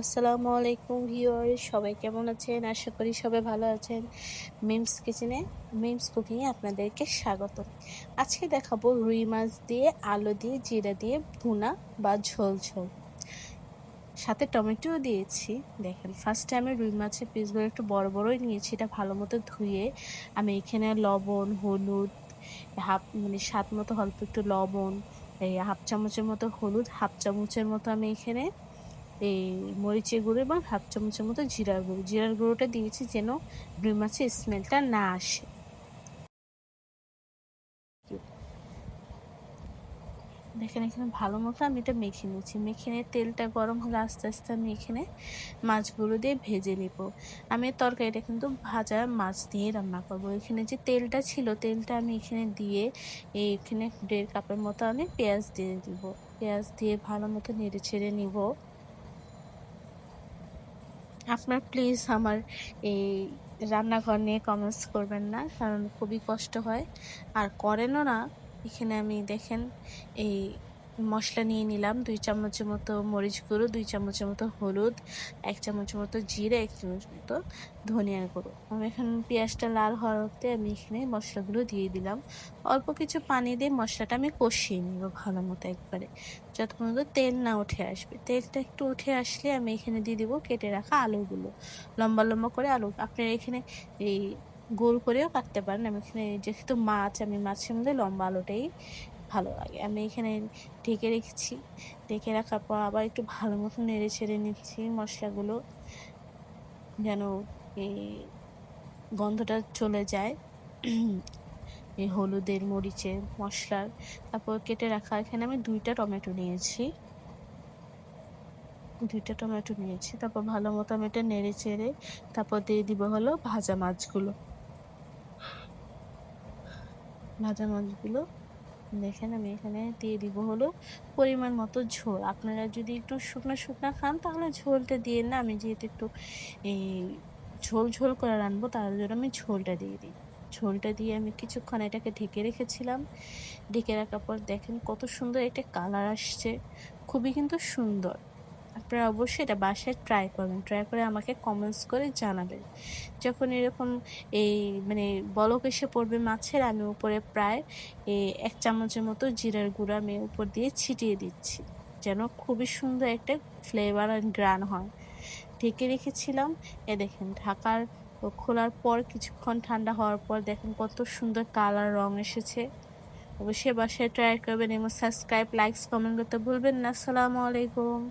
আসসালামু আলাইকুম ভিউয়ার্স, সবাই কেমন আছেন? আশা করি সবাই ভালো আছেন। মিমস কিচেনে, মিমস কুকিংয়ে আপনাদেরকে স্বাগত। আজকে দেখাবো রুই মাছ দিয়ে আলু দিয়ে জিরা দিয়ে ভুনা বা ঝোল ঝোল, সাথে টমেটোও দিয়েছি। দেখেন, ফার্স্টে আমি রুই মাছের পিসগুলো একটু বড় বড়ই নিয়েছি। এটা ভালো মতো ধুয়ে আমি এখানে লবণ, হলুদ, স্বাদ মতো অল্প একটু লবণ, এই হাফ চামচের মতো হলুদ, হাফ চামচের মতো আমি এখানে এই মরিচের গুঁড়ো এবং হাফ চামচের মতো জিরার গুঁড়োটা দিয়েছি যেন রুই মাছের স্মেলটা না আসে। দেখেন, এখানে ভালো মতো আমি এটা মেখে নিচ্ছি। মেখে নিয়ে তেলটা গরম হলে আস্তে আস্তে আমি এখানে মাছগুলো দিয়ে ভেজে নিব। আমি তরকারিটা কিন্তু ভাজা মাছ দিয়ে রান্না করবো। এখানে যে তেলটা ছিল, তেলটা আমি এখানে দিয়ে এখানে 1.5 কাপের মতো আমি পেঁয়াজ দিয়ে দিব। পেঁয়াজ দিয়ে ভালো মতো নেড়ে ছেড়ে নিব। আপনার প্লিজ আমার এই রান্নাঘর নিয়ে কমেন্টস করবেন না, কারণ খুবই কষ্ট হয় আর করেনও না। এখানে আমি দেখেন এই মশলা নিয়ে নিলাম, 2 চামচের মতো মরিচ গুঁড়ো, 2 চামচের মতো হলুদ, 1 চামচের মতো জিরে, 1 চামচ মতো ধনিয়ার গুঁড়ো। আমি এখন পেঁয়াজটা লাল হওয়ার অবধি আমি এখানে মশলাগুলো দিয়ে দিলাম। অল্প কিছু পানি দিয়ে মশলাটা আমি কষিয়ে নিব ভালো মতো একবারে, যত পর্যন্ত তেল না উঠে আসবে। তেলটা একটু উঠে আসলে আমি এখানে দিয়ে দিব কেটে রাখা আলুগুলো। লম্বা লম্বা করে আলু আপনার এখানে এই গোল করেও কাটতে পারেন। আমি এখানে যেহেতু মাছ, আমি মাছের মধ্যে লম্বা আলুটাই ভালো লাগে। আমি এখানে ঢেকে রেখেছি। ঢেকে রাখার পর আবার একটু ভালো মতো নেড়ে ছেড়ে নিচ্ছি মশলাগুলো, যেন এই গন্ধটা চলে যায় এই হলুদের, মরিচের, মশলার। তারপর কেটে রাখা এখানে আমি 2টা টমেটো নিয়েছি। 2টা টমেটো নিয়েছি। তারপর ভালো মতো আমি এটা নেড়ে চেড়ে তারপর দিয়ে দিব হলো ভাজা মাছগুলো। দেখেন, আমি এখানে দিয়ে দিব হলো পরিমাণ মতো ঝোল। আপনারা যদি একটু শুকনা শুকনা খান তাহলে ঝোলটা দিয়ে না, আমি যেহেতু একটু এই ঝোল ঝোল করে রানবো তার জন্য আমি ঝোলটা দিয়ে দিই। ঝোলটা দিয়ে আমি কিছুক্ষণ এটাকে ঢেকে রেখেছিলাম। ঢেকে রাখার পর দেখেন কত সুন্দর একটা কালার আসছে, খুবই কিন্তু সুন্দর। আপনারা অবশ্যই এটা বাসায় ট্রাই করবেন। ট্রাই করে আমাকে কমেন্টস করে জানাবেন। যখন এরকম এই বলক এসে পড়বে মাছের, আমি উপরে প্রায় 1 চামচের মতো জিরার গুঁড়া আমি উপর দিয়ে ছিটিয়ে দিচ্ছি, যেন খুবই সুন্দর একটা ফ্লেভার আর গ্রান হয়। ঢেকে রেখেছিলাম। দেখেন, খোলার পর কিছুক্ষণ ঠান্ডা হওয়ার পর দেখেন কত সুন্দর কালার, রং এসেছে। অবশ্যই বাসায় ট্রাই করবেন এবং সাবস্ক্রাইব, লাইকস, কমেন্ট করতে ভুলবেন না। আসসালামু আলাইকুম।